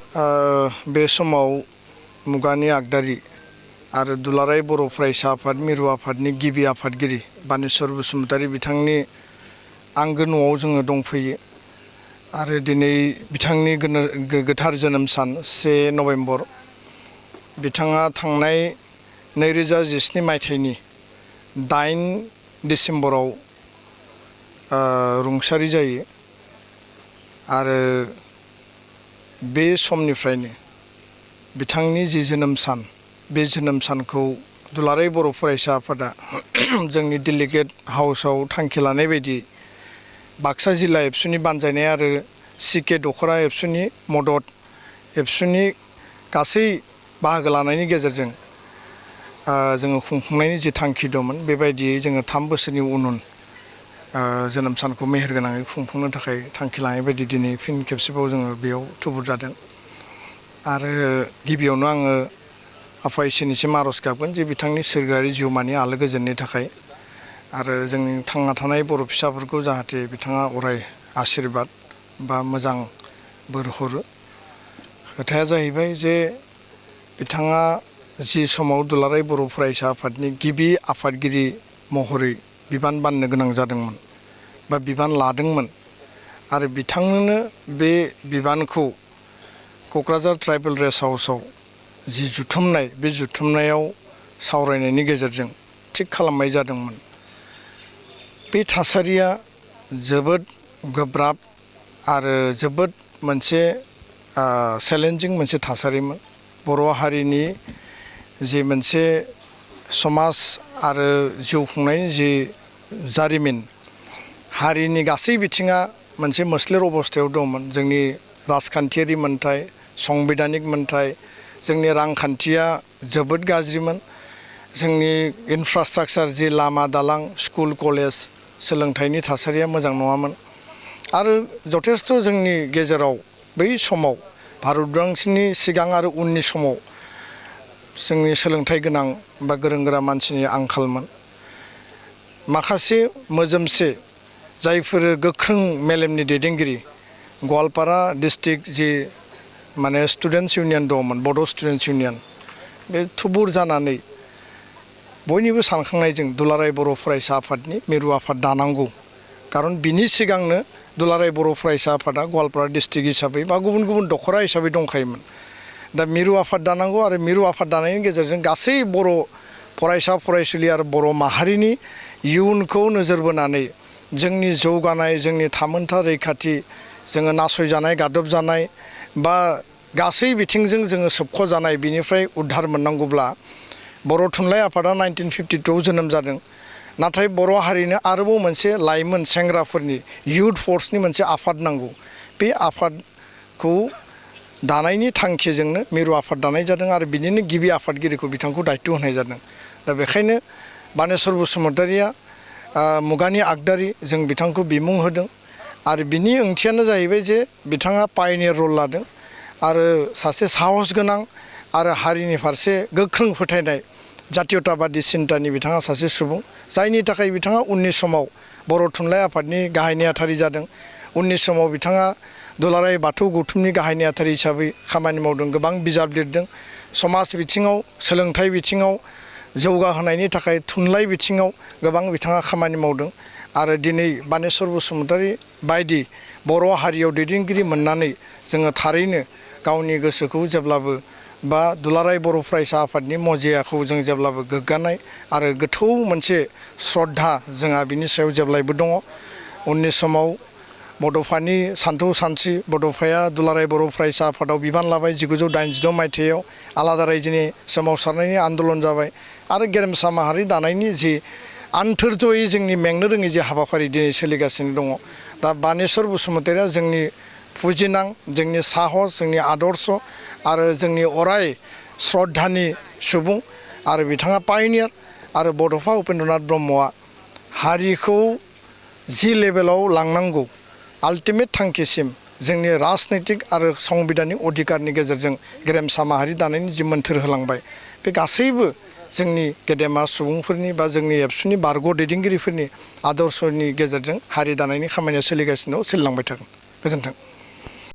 बे समाव मुगानि आगदारि आरो दुलाराय बर' फरायसा आफाद मिरु आफादनि गिबि आफादगिरि बानेश्वर बसुमतारी बिथांनि आंगो न'आव जोङो दंफैयो आरो दिनै बिथांनि गोथार जोनोम सान 1 नभेम्बर बिथाङा थांनाय 2017 मायथाइनि 8 डिसेम्बराव रुंसारि जायो आरो बे समनिफ्रायनो बिथांनि जि जोनोम सान बे जोनोम सानखौ दुलाराय बर' फरायसा आफादा जोंनि डेलिगेट हाउसआव थांखि लानाय बायदि बाक्सा जिल्ला एबसुनि बानजायनाय आरो सिके दखरा एबसुनि मदद एबसुनि गासै बाहागो लानायनि गेजेरजों जोङो खुंफुंनायनि जि थांखि दंमोन बेबायदियै जोङो 3 बोसोरनि उन जोनोम सानखौ मेहेरगोनाङै खुंफुंनो थाखाय थांखि लानाय बायदि दिनै फिन खेबसेबाव जोङो बेयाव थुबुर जादों आरो गिबियावनो आङो आफा इसोरनिसिम आर'ज गाबगोन जे बिथांनि सोरगोआरि जिउमानि आलो गोजोननि थाखाय आरो जोंनि थांना थानाय बर' फिसाफोरखौ जाहाथे बिथाङा अराय आशीर्बाद बा मोजां बोर हरो खोथाया जाहैबाय जे बिथाङा जि समाव दुलाराय बर' फरायसा आफादनि गिबि आफादगिरि महरै बिबान बाननो गोनां जादोंमोन बा बिबान लादोंमोन आरो बिथांनोनो बे बिबानखौ क'क्राझार ट्राइबेल रेस्ट हाउसआव जि जुथुमनाय बे जुथुमनायाव सावरायनायनि गेजेरजों थिग खालामनाय जादोंमोन बे थासारिया जोबोद गोब्राब आरो जोबोद मोनसे चेलेन्जिं मोनसे थासारिमोन बर' हारिनि जि मोनसे समाज आरो जिउ खुंनायनि जि जारिमिन हारिनि गासै बिथिङा मोनसे मोस्लेर अबस्थायाव दंमोन जोंनि राजखान्थियारि मोनथाय संबिधानिक मोनथाय जोंनि रांखान्थिया जोबोद गाज्रिमोन जोंनि इनफ्रास्ट्राक्चार जि लामा दालां स्कुल कलेज सोलोंथाइनि थासारिया मोजां नङामोन आरो जथेस्थ' जोंनि गेजेराव बै समाव भारत उदांस्रिनि सिगां आरो उननि समाव जोंनि सोलोंथाइ गोनां बा गोरों गोरा मानसिनि आंखालमोन माखासे मोजोमसे जायफोर गोख्रों मेलेमनि दैदेनगिरि गवालपारा डिस्ट्रिक्ट जि माने स्टुडेन्टस इउनियन दंमोन बड' स्टुडेन्टस इउनियन बे थुबुर जानानै बयनिबो सानखांनायजों दुलाराय बर' फरायसा आफादनि मिरु आफाद दानांगौ खारन बिनि सिगांनो दुलाराय बर' फरायसा आफादा गवालपारा डिस्ट्रिक्ट हिसाबै बा गुबुन गुबुन दखरा हिसाबै दंखायोमोन दा मिरु आफाद दानांगौ आरो मिरु आफाद दानायनि गेजेरजों गासै बर' फरायसा फरायसुलि आरो बर' माहारिनि इयुनखौ नोजोर बोनानै जोंनि जौगानाय जोंनि थामोनथा रैखाथि जोङो नासयजानाय गादबजानाय बा गासै बिथिंजों जोङो सोबख'जानाय बिनिफ्राय उद्धार मोननांगौब्ला बर' थुनलाइ आफादा 1952 जोनोम जादों नाथाय बर' हारिनो आरोबाव मोनसे लाइमोन सेंग्राफोरनि इयुथ फर्सनि मोनसे आफाद नांगौ बे आफादखौ दानायनि थांखिजोंनो मिरु आफाद दानाय जादों आरो बिनिनो गिबि आफादगिरिखौ बिथांखौ दायित्व होनाय जादों दा बेखायनो बानेश्वर बसुमतारीया मुगानि आगदारि जों बिथांखौ बिमुं होदों आरो बिनि ओंथियानो जाहैबाय जे बिथाङा पायनियर रल लादों आरो सासे साहस गोनां आरो हारिनि फारसे गोख्रों फोथायनाय जातीयताबादि सिन्तानि बिथाङा सासे सुबुं जायनि थाखाय बिथाङा उननि समाव बर' थुनलाइ आफादनि गाहाय नेहाथारि जादों उननि समाव बिथाङा दुलाराय बाथौ गौथुमनि गाहाय नेहाथारि हिसाबै खामानि मावदों गोबां बिजाब लिरदों समाज बिथिङाव सोलोंथाइ बिथिङाव जौगाहोनायनि थाखाय थुनलाइ बिथिङाव गोबां बिथाङा खामानि मावदों आरो दिनै बानेश्वर बसुमतारी बायदि बर' हारियाव दैदेनगिरि मोननानै जोङो थारैनो गावनि गोसोखौ जेब्लाबो बा दुलाराय बर' फरायसा आफादनि मजियाखौ जों जेब्लाबो गोग्गानाय आरो गोथौ मोनसे श्रद्धा जोंहा बिनि सायाव जेब्लायबो दङ उननि समाव बड'फानि सानथौ सानस्रि बड'फाया दुलाराय बर' फरायसा आफादाव बिबान लाबाय 1986 मायथाइयाव आलादा रायजोनि सोमावसारनायनि आन्दलन जाबाय आरो गेरेमसा माहारि दानायनि जि आन्थोरजयै जोंनि मेंनो रोङै जे हाबाफारि दिनै सोलिगासिनो दङ दा बानेश्वर बसुमतारीया जोंनि फुजिनां जोंनि साहस जोंनि आदर्श आरो जोंनि अराय श्रद्धानि सुबुं आरो बिथाङा पायनियार आरो बड'फा उपेन्द्रनाथ ब्रह्मआ हारिखौ जि लेभेलाव लांनांगौ आल्टिमेट थांखिसिम जोंनि राजनैतिक आरो संबिधानिक अधिकारनि गेजेरजों गेरेमसा माहारि दानायनि जि मोन्थोर होलांबाय बे गासैबो जोंनि गेदेमा सुबुंफोरनि बा जोंनि एबसुनि बारग' दैदेनगिरिफोरनि आदर्शनि गेजेरजों हारि दानायनि खामानिया सोलिगासिनो दं सोलिलांबाय थागोन गोजोन्थों।